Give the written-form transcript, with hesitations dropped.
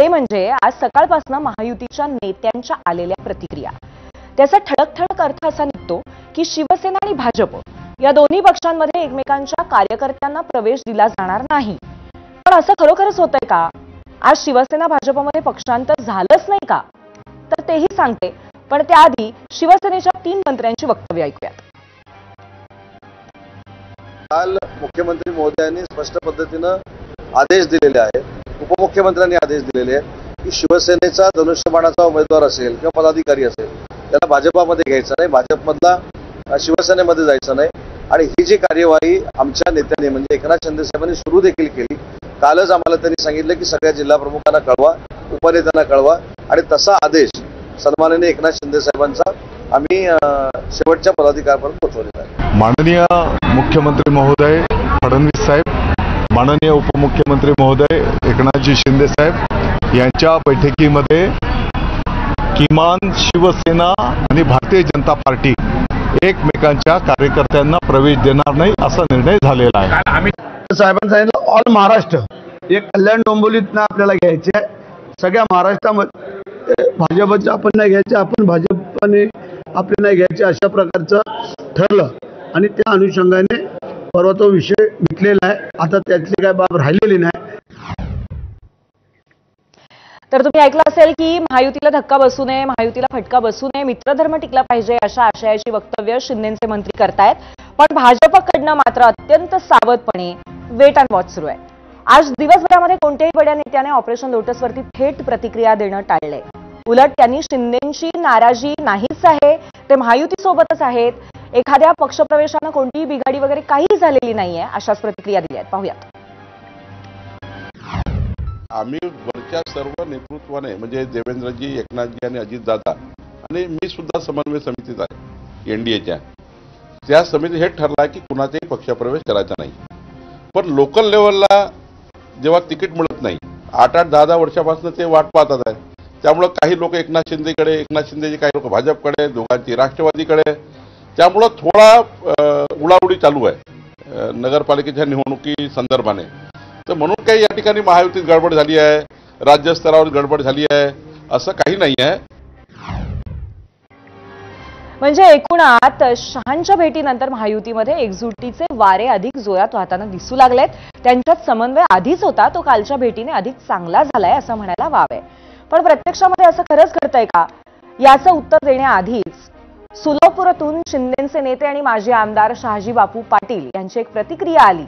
ते म्हणजे आज सकाळपासून महायुतीच्या नेत्यांच्या आलेल्या प्रतिक्रिया। त्याचा ठळक ठळक अर्थ असा निघतो की शिवसेना आणि भाजप या दोन्ही पक्षांमध्ये एकमेकांच्या कार्यकर्त्यांना प्रवेश दिला जाणार नाही। पण असं खरोखरच होतंय का? आज शिवसेना भाजपमध्ये पक्षांतर झालंच नाही का? तर तेही सांगते, पण त्याआधी शिवसेनेच्या 3 मंत्र्यांची वक्तव्य ऐकूयात। काल मुख्यमंत्री महोदयांनी स्पष्ट पद्धतीने आदेश दिलेले आहेत, उपमुख्यमंत्र्यांनी आदेश दिलेले आहेत की शिवसेनेचा धनुष्यबाणाचा उमेदवार असेल किंवा पदाधिकारी असेल त्याला भाजपामध्ये घ्यायचं नाही, भाजपमधला शिवसेनेमध्ये जायचं नाही। आणि ही जी कार्यवाही आमच्या नेत्यांनी म्हणजे एकनाथ शिंदे साहेबांनी सुरू देखील केली। कालच आम्हाला त्यांनी सांगितलं की सगळ्या जिल्हा प्रमुखांना कळवा, उपनेत्यांना कळवा आणि तसा आदेश सन्माननीय एकनाथ शिंदे साहेबांचा आम्ही शेवटच्या पदाधिकाऱ्यांपर्यंत पोहोचवलेला आहे। माननीय मुख्यमंत्री महोदय फडणवीस साहेब, माननीय उपमुख्यमंत्री महोदय एकनाथजी शिंदे साहेब यांच्या बैठकीमध्ये किमान शिवसेना आणि भारतीय जनता पार्टी एकमेकांच्या कार्यकर्त्यांना प्रवेश देणार नाही असा निर्णय झालेला आहे। आम्ही साहेबांनी सांगितलं ऑल महाराष्ट्र एक कल्याण डोंबिवलीतनं आपल्याला घ्यायचे आहे, सगळ्या महाराष्ट्रामध्ये भाजपचे आपण नाही घ्यायचे, आपण भाजपने आपले नाही घ्यायचे अशा प्रकारचं ठरलं आणि त्या अनुषंगाने परवा तो विषय मिटलेला आहे। आता त्यातली काय बाब राहिलेली नाही। तर तुम्ही ऐकलं असेल की महायुतीला धक्का बसू नये, महायुतीला फटका बसू नये, मित्रधर्म टिकला पाहिजे अशा आशयाची वक्तव्य शिंदेचे मंत्री करतायत। पण भाजपकडनं मात्र अत्यंत सावधपणे वेट अँड वॉच सुरू आहे। आज दिवसभरामध्ये कोणत्याही बड्या नेत्याने ऑपरेशन लोटसवरती थेट प्रतिक्रिया देणं टाळलंय। उलट त्यांनी शिंदेंची नाराजी नाहीच आहे, ते महायुतीसोबतच आहेत, एखाद्या पक्षप्रवेशानं कोणतीही बिघाडी वगैरे काही झालेली नाहीये अशाच प्रतिक्रिया दिल्या आहेत। पाहूयात। आम्ही वरच्या सर्व नेतृत्वाने म्हणजे देवेंद्रजी, एकनाथजी आणि अजितदादा आणि मी सुद्धा समन्वय समितीत आहे एनडीएच्या, त्या समिती हे ठरलं की कुणाचाही पक्षप्रवेश करायचा नाही। पण लोकल लेवलला जेव्हा तिकीट मिळत नाही 8-8, 10-10 वर्षापासून ते वाट पाहतात आहे। त्यामुळे काही लोक एकनाथ शिंदेकडे, एकनाथ शिंदेचे काही लोक भाजपकडे, दोघांची राष्ट्रवादीकडे, त्यामुळं थोडा उडाउडी चालू आहे नगरपालिकेच्या निवडणुकी संदर्भाने। तर म्हणून काही या ठिकाणी महायुतीत गडबड झाली आहे, राज्यस्तरावर गडबड झाली आहे असं काही नाही आहे। म्हणजे एकूणात शहांच्या भेटीनंतर महायुतीमध्ये एकजुटीचे वारे अधिक जोरात वाहताना दिसू लागलेत। त्यांच्यात समन्वय आधीच होता, तो कालच्या भेटीने अधिक चांगला झालाय असं म्हणायला वाव आहे। पण प्रत्यक्षामध्ये असं खरंच घडतंय का, याचं उत्तर देण्याआधीच सोलापूरातून शिंदेचे नेते आणि माजी आमदार शहाजी बापू पाटील यांची एक प्रतिक्रिया आली।